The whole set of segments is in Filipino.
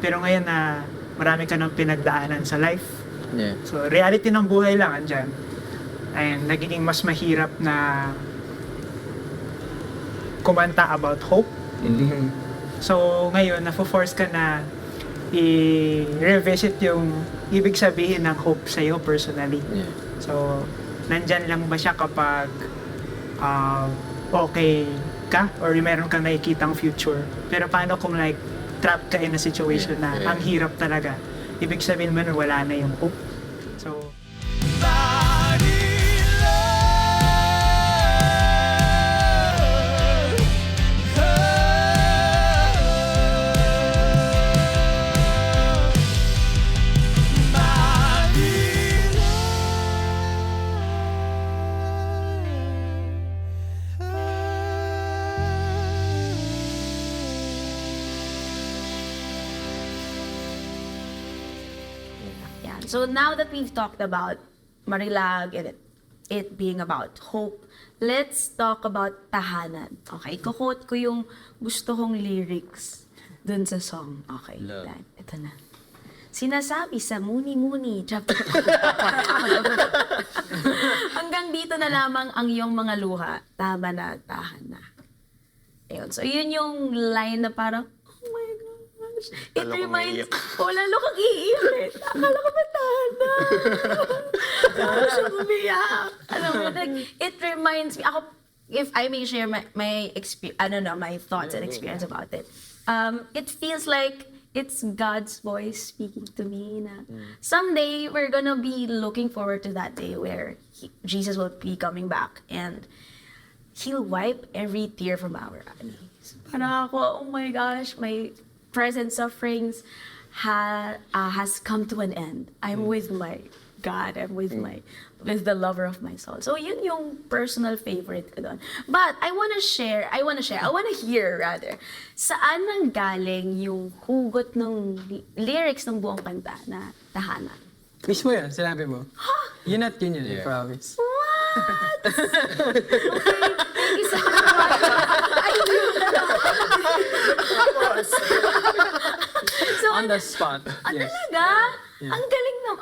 Pero ngayon na marami ka ng pinagdaanan sa life. Yeah. So, reality ng buhay lang andyan. And nagiging mas mahirap na kumanta about hope. Mm-hmm. So, ngayon, nafo-force ka na i-revisit yung ibig sabihin ng hope sa'yo personally. Yeah. So, nandyan lang ba siya kapag okay ka or meron kang nakikitang future? Pero paano kung like, trapped ka in a situation na ang hirap talaga? Ibig sabihin mo na wala na yung hope. So, Yeah. So now that we've talked about Marilag and it being about hope, let's talk about tahanan. Okay? Kukote ko yung gusto kong lyrics dun sa song. Okay. Love. Yan. Ito na. Sinasabi sa Munimuni, chapter hanggang dito na lamang ang iyong mga luha. Tama na, tahan na. Ayun. So, yun yung line na parang, oh my gosh. It reminds, lalo kang iiyak. Akala ko ba tahan na? Akala siya umiyak. Alam mo, like, it reminds me, ako, if I may share my my thoughts and experience about it. It feels like it's God's voice speaking to me na someday we're gonna be looking forward to that day where Jesus will be coming back and He'll wipe every tear from our eyes. Parang ako, oh my gosh, my present sufferings has come to an end. I'm with my God. I'm with the lover of my soul. So yun yung personal favorite ko doon. But I wanna hear rather. Saan nang galing yung hugot ng lyrics ng buong kanta na tahanan? Mismo yun, sinabi mo. Yun at yun, I promise. What? Okay, thank you so much. So, On the spot. Yes. Talaga? Yeah.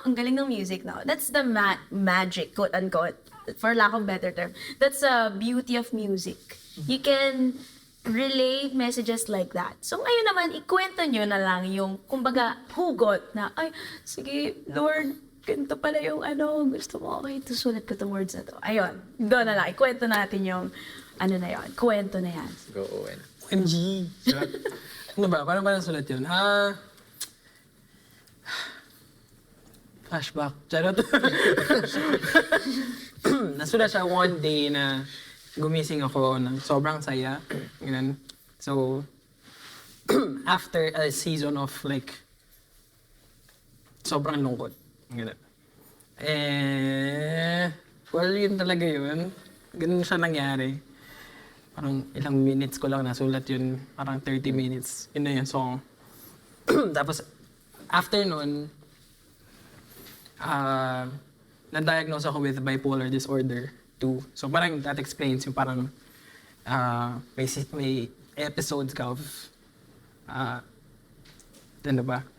Ang galing ng music now. That's the magic, quote unquote, for lack of better term. That's the beauty of music. You can relay messages like that. So ngayon naman, ikwento nyo na lang yung, kumbaga, hugot na, ay, sige, Lord, ganito pala yung gusto mo. Okay, ito sulat ko itong words na to. Ayun, doon na lang. Ikwento natin yung, kwento na yan. Go, Owen. OMG. Ano ba? Paano ba nasulat yun? Flashback. Charot. Nasulat siya one day na gumising ako ng sobrang saya. Ganun. So, after a season of like, sobrang lungkot. Ganun. Well, yun talaga yun. Ganun siya nangyari. Parang ilang minutes ko lang nasulat yun. Parang 30 minutes. Yun na yung song. Tapos, after nun, na-diagnose ako with bipolar disorder 2. So parang that explains yung parang may episodes ka of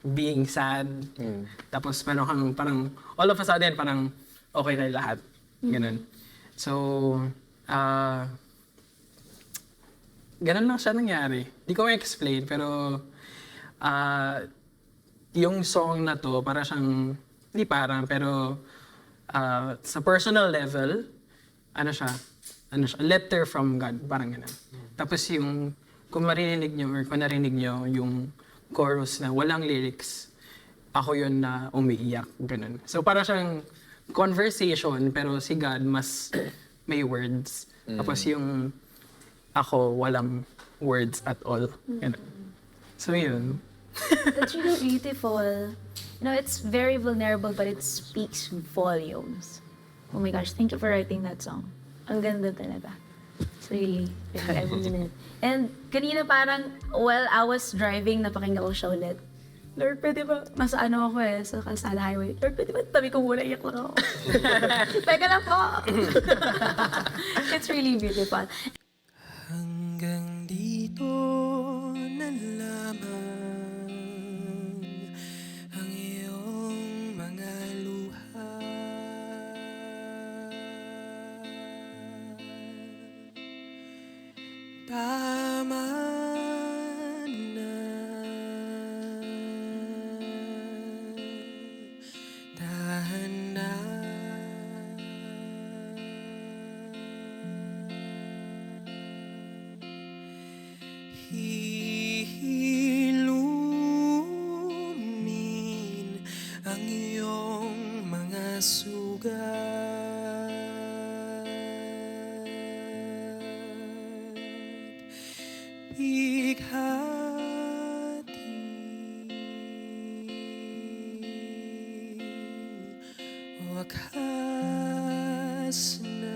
being sad. Tapos meron kang parang all of a sudden parang okay na lahat. Ganun. So, ganun lang siya nangyari. Di ko ma-explain pero yung song na to para siyang hindi parang, pero sa personal level, siya, letter from God, parang gano'n. Tapos yung, kung narinig nyo yung chorus na walang lyrics, ako yun na umiiyak, gano'n. So parang siyang conversation, pero si God mas may words. Tapos yung ako, walang words at all. Gano'n. So yun. That's really beautiful. It's very vulnerable, but it speaks volumes. Oh my gosh, thank you for writing that song. Ang ganda talaga. It's really, I mean it. And kanina parang, while I was driving, napakinggan ko siya ulit. Lord, pwede ba, nasa ako sa kalsada highway. Lord, pwede ba tabi ko muna, iyak lang ako. Teka lang po. It's really beautiful. Hanggang dito na lamang Tama na, tahan na. Hilumin ang iyong mga sugat. Bighati, wakas na.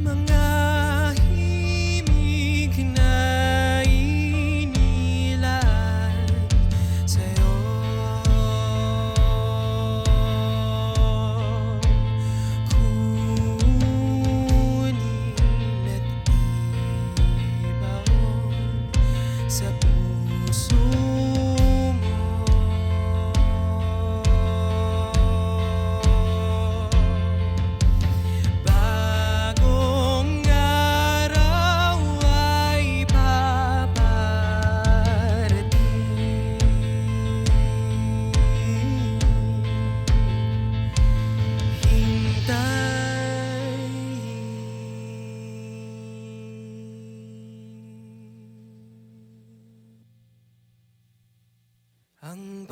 Mga himig na inilan sa'yo, kunin at ibaon sa puso mo. Bagong araw ay paparating. Hintayin ang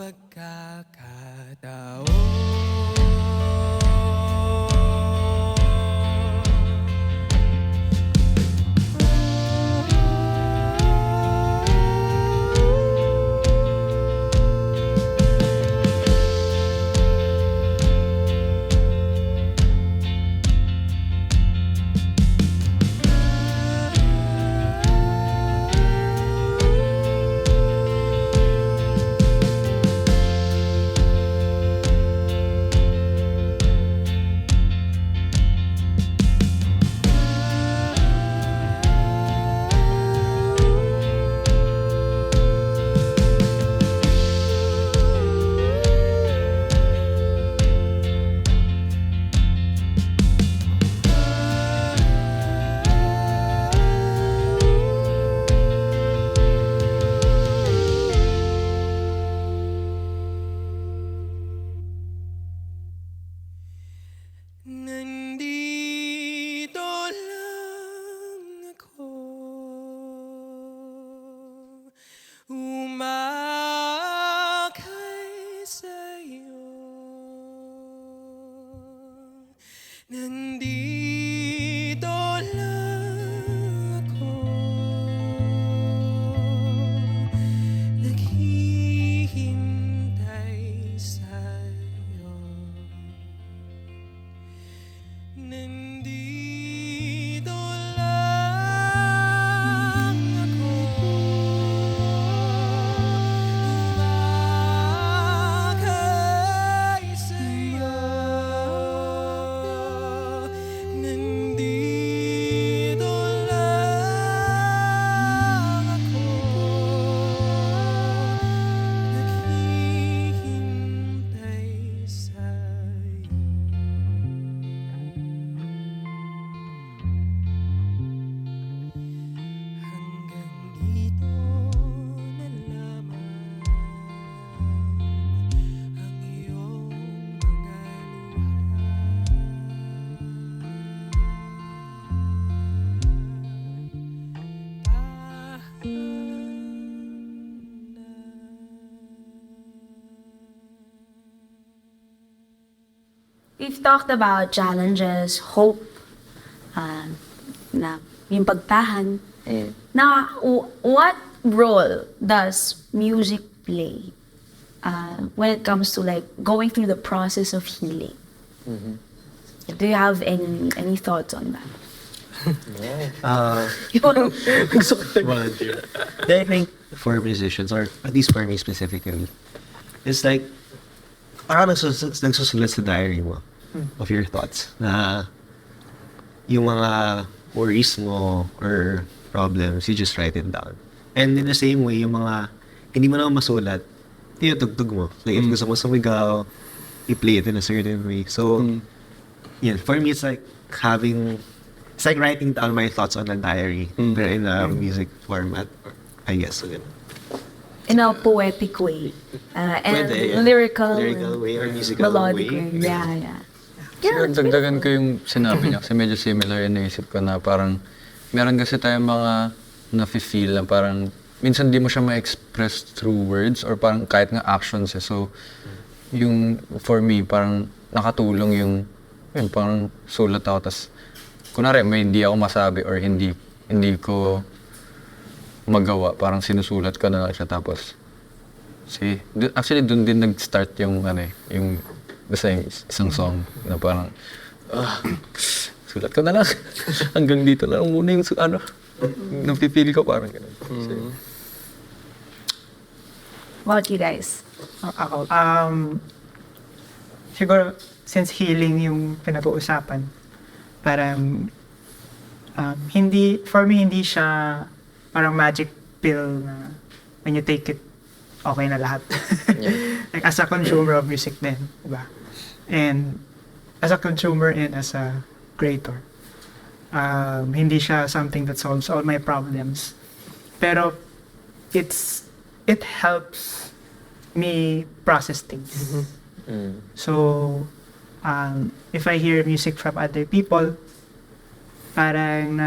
Nandito lang ako, umaakay sa'yo. Nandito lang ako, naghihintay sa'yo. Nandito lang ako, umaakay sa'yo. Nandito lang ako, naghihintay sa'yo. Hanggang dito na lamang ang iyong mga luha. Tahan na. We've talked about challenges, hope, na yung pagtahan. Now, what role does music play when it comes to like going through the process of healing? Do you have any thoughts on that? Volunteer. I think for musicians, or at least for me specifically, it's like, parang nagsusulat sa diary mo of your thoughts na yung mga worries mo or problems, you just write it down. And in the same way, yung mga hindi mo naman masulat, tinutugtog mo. Like, if gusto mo sumigaw, you play it in a certain way. So, yeah, for me, it's like writing down my thoughts on a diary, but in a music format, I guess. So, In a poetic way. And Pwede, yeah. lyrical way or musical melodic way. way. Yeah. Siguro dagdagan ko yung sinabi niya kasi medyo similar yung naisip ko na parang meron kasi tayong mga nafe-feel na parang minsan di mo siya ma-express through words or parang kahit nga actions eh. So, yung for me, parang nakatulong yung parang sulat ako. Tas, kunwari, may hindi ako masabi or hindi ko magawa. Parang sinusulat ko na lang siya tapos actually dun din nag-start yung yung basta yung isang song na parang sulat ko na lang. Hanggang dito lang muna yung napipili ko parang gano'n. What you guys? Ako, siguro, since healing yung pinag-uusapan, parang, for me, hindi siya parang magic pill na when you take it, okay na lahat. Like, as a consumer of music din, diba? And, as a consumer and as a creator, hindi siya something that solves all my problems. Pero, it helps me process things. So, if I hear music from other people, parang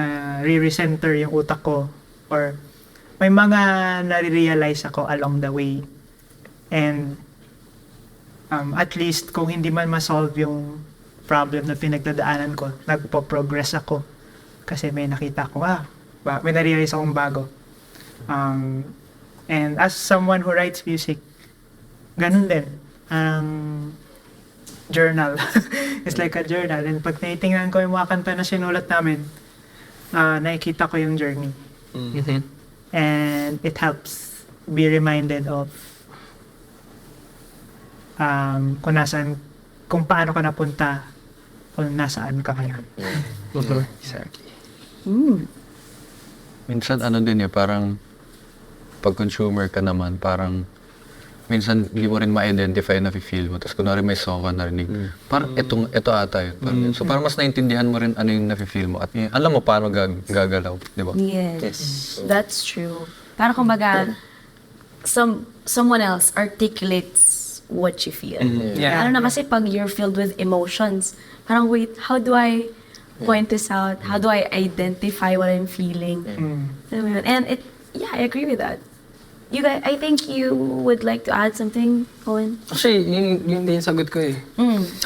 re-recenter yung utak ko or may mga nare-realize ako along the way. And at least kung hindi man ma-solve yung problem na pinagdadaanan ko, nagpo-progress ako. Kasi may nakita ko, may nare-realize akong bago. And as someone who writes music, ganun din. Journal. It's like a journal. And pag tinitingnan ko yung mga kanta na sinulat namin, nakikita ko yung journey. And it helps be reminded of kung paano ka napunta, kung nasaan ka ngayon. Exactly. Minsan din parang pag consumer ka naman, parang minsan hindi mo rin ma-identify na feel mo. Tapos kunwari may song ka narinig, parang ito ata yun. Parang, so parang mas naintindihan mo rin ano yung na-feel mo. At alam mo paano gagalaw, di ba? Yes. That's true. Parang kumbaga, someone else articulates what you feel. Yeah. Ano na kasi pag you're filled with emotions, parang wait, how do I point this out? How do I identify what I'm feeling? And I agree with that. You guys, I think you would like to add something, Owen? Actually, yun din yung sagot ko eh.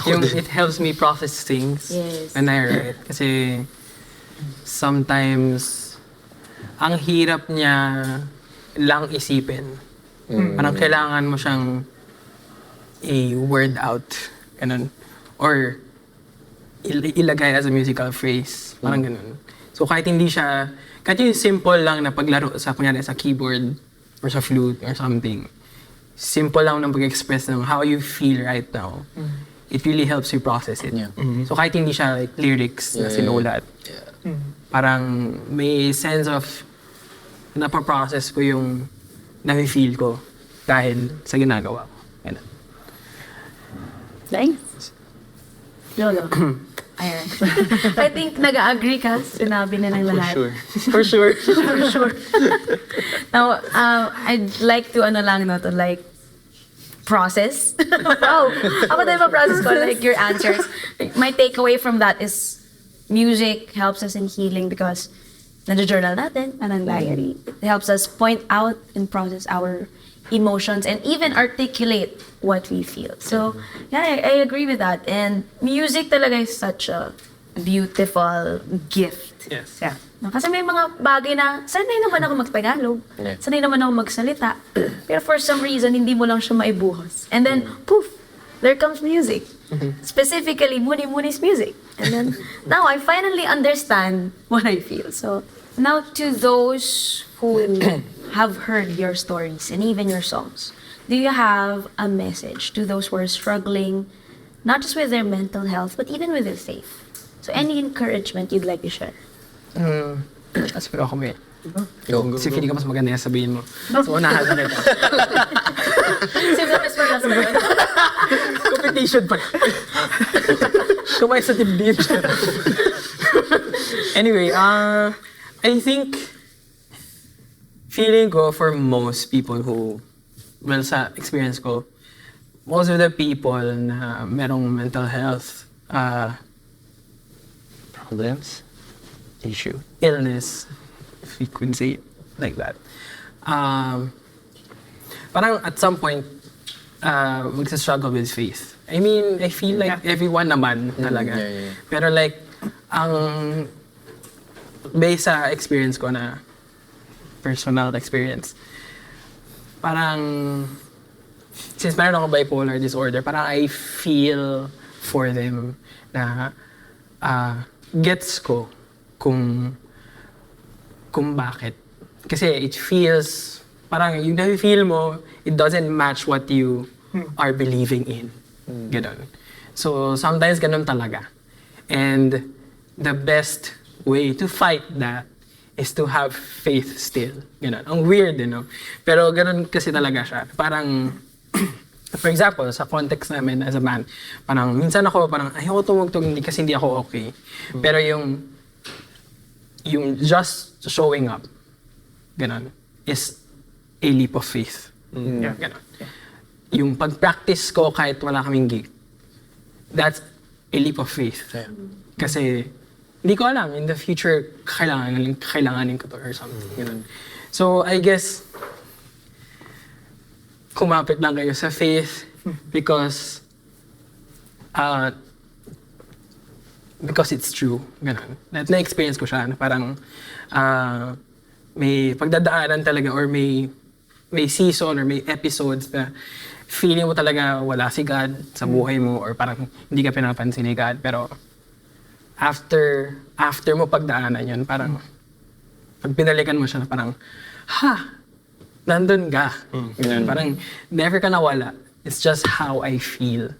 Yung it helps me process things Yes. when I write. Kasi sometimes, ang hirap niya lang isipin. Parang kailangan mo siyang i-word out. Ganun. Or ilagay as a musical phrase. Parang ganun. So kahit yung simple lang na paglaro sa, kunyari, sa keyboard, or sa flute or something. Simple lang ng pag-express ng how you feel right now. It really helps you process it. So kahit hindi siya like lyrics na sinulat, parang may sense of napaprocess ko yung nafe-feel ko dahil sa ginagawa ko. Ganun. Thanks. Lolo. Ayan. I think nag-agree ka. Sinabi na ng lahat. For sure. Now, I'd like to process. Wow. Ako tayo ma-process ko, like your answers. My takeaway from that is music helps us in healing because nag-journal natin, anong diary. It helps us point out and process our emotions and even articulate what we feel. So, I agree with that. And music talaga is such a beautiful gift. Yes. Yeah. No, kasi may mga bagay na, sanay naman ako magtagalog, sanay naman ako magsalita, pero for some reason, hindi mo lang siya maibuhos. And then, poof, there comes music. Specifically, Munimuni's music. And then, now I finally understand what I feel. So, now to those who have heard your stories and even your songs, do you have a message to those who are struggling, not just with their mental health, but even with their faith? So, any encouragement you'd like to share? As pero ako may. Kasi feeling ko mas maganda yung sabihin mo. So, unahan na rin. Save the best for last. Competition pa. Kumain sa tibdib. Anyway, I think, feeling ko for most people who, well, sa experience ko, most of the people na merong mental health Problems? Issue? illness, if we could say it like that. Parang at some point, magsa-struggle with faith. I mean, I feel like everyone naman talaga. Yeah. Pero like, ang based sa experience ko na personal experience, parang since meron ako bipolar disorder, parang I feel for them na gets ko kung bakit. Kasi it feels, parang yung na-feel mo, it doesn't match what you are believing in. Ganon. So, sometimes ganon talaga. And the best way to fight that is to have faith still. Ganon. Ang weird, no? Pero ganon kasi talaga siya. Parang, for example, sa context namin as a band, parang minsan ako parang ayoko tumugtog hindi kasi hindi ako okay. Pero yung just showing up, ganon, is a leap of faith. Ganon. Yung pag-practice ko kahit wala kaming gig, that's a leap of faith. Kasi hindi ko alam, in the future, kailanganin ko to or something. Ganon. So, I guess, kumapit lang kayo sa faith because it's true. Ganun. Na-experience ko siya na parang may pagdadaanan talaga or may season or may episodes na feeling mo talaga wala si God sa buhay mo or parang hindi ka pinapansin ni God. Pero after mo pagdaanan yun, parang pag pinalikan mo siya na parang, nandun ka. Ganun. Parang never ka nawala. It's just how I feel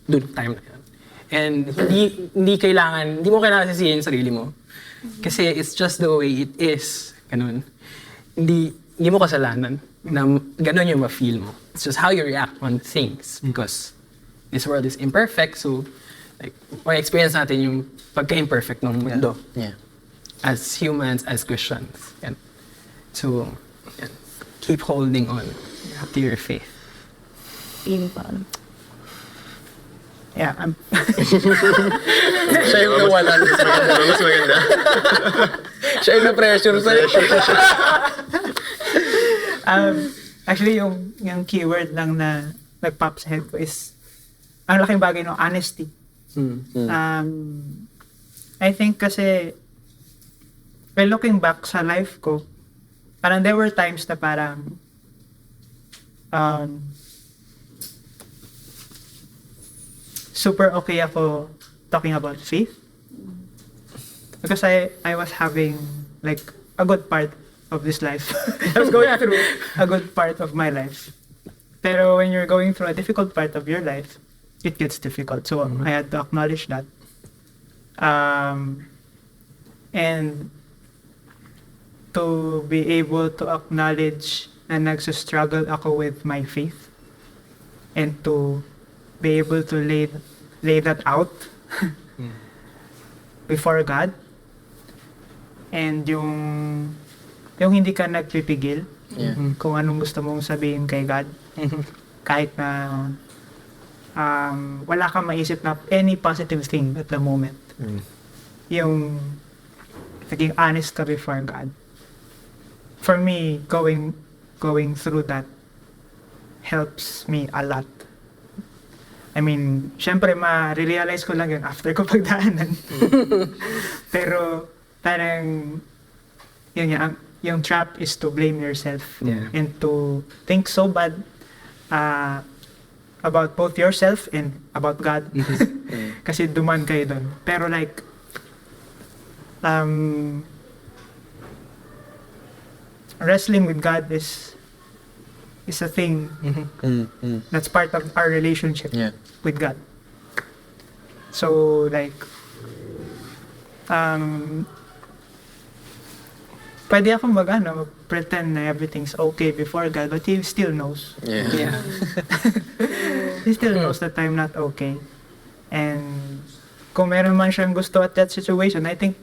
doon time na yun. And hindi mo kailangan sisihin yung sarili mo. Kasi it's just the way it is. Ganun. Hindi mo kasalanan na ganun yung ma-feel mo. It's just how you react on things. Because this world is imperfect, so like, may experience natin yung pagka-imperfect ng mundo. Yeah. As humans, as Christians. Yan. So, yan. Keep holding on to your faith. Yeah, Siya yung nawala. Mas maganda. Siya yung na-pressure sa'yo. Actually, yung keyword lang na nag-pop sa head ko is, ang laking bagay no, honesty. I think kasi, well, looking back sa life ko, parang there were times na parang, super okay ako talking about faith. Because I was having like a good part of this life. I was going through a good part of my life. Pero when you're going through a difficult part of your life, it gets difficult. So I had to acknowledge that. And to be able to acknowledge na nagsustruggle ako with my faith and to be able to lay that out before God, and yung hindi ka nagpipigil kung anong gusto mong sabihin kay God, kahit na wala kang maisip na any positive thing at the moment. Yung naging honest ka before God. For me, going through that helps me a lot. I mean, syempre ma-realize ko lang yun after ko pagdaanan. Pero parang yung trap is to blame yourself and to think so bad about both yourself and about God. Kasi duman kayo dun. Pero like, wrestling with God is a thing that's part of our relationship Yeah. with God. So like, pwede ako pretend na everything's okay before God, but He still knows. Yeah. Yeah. He still knows that I'm not okay. And kung meron man siyang gusto at that situation, I think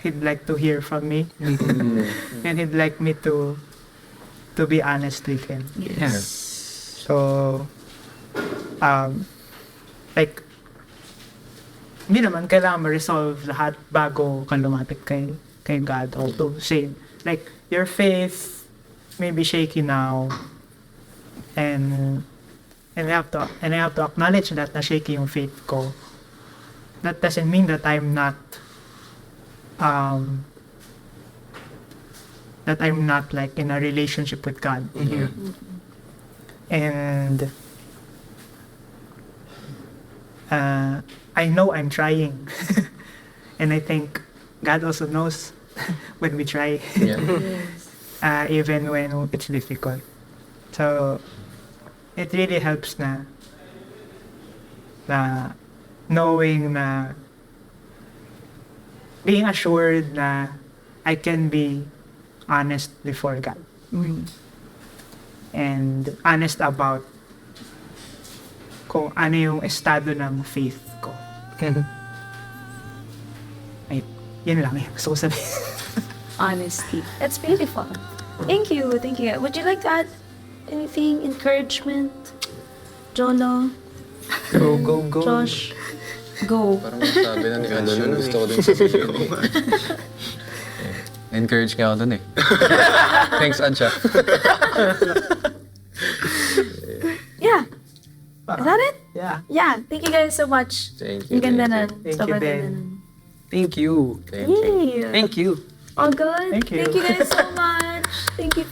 He'd like to hear from me. And He'd like me to be honest with Him. Yes. So, like, hindi naman kailangan ma-resolve lahat bago ka lumapit kay God or to say, like, your faith may be shaky now, and I have to acknowledge that na shaky yung faith ko. That doesn't mean that I'm not like in a relationship with God. And I know I'm trying. And I think God also knows when we try, Yeah. even when it's difficult. So it really helps na knowing na being assured na I can be honest before God. And honest about kung ano yung estado ng faith ko. Ay, yun lang yung gusto ko sabihin. Honesty. That's beautiful. Thank you. Thank you. Would you like to add anything? Encouragement? Jolo? Go. Josh? Go. Parang masabi na ni Ansh yung gusto ko din sabihin. Encourage nga ako dun eh. Thanks, Ansha. Yeah. Is that it? Yeah. Yeah. Thank you guys so much. Thank you, Ang ganda thank nun. Thank Sobrang you din. ganda nun. Thank you. Yay. Thank you. All good? Thank you. Thank you guys so much. Thank you.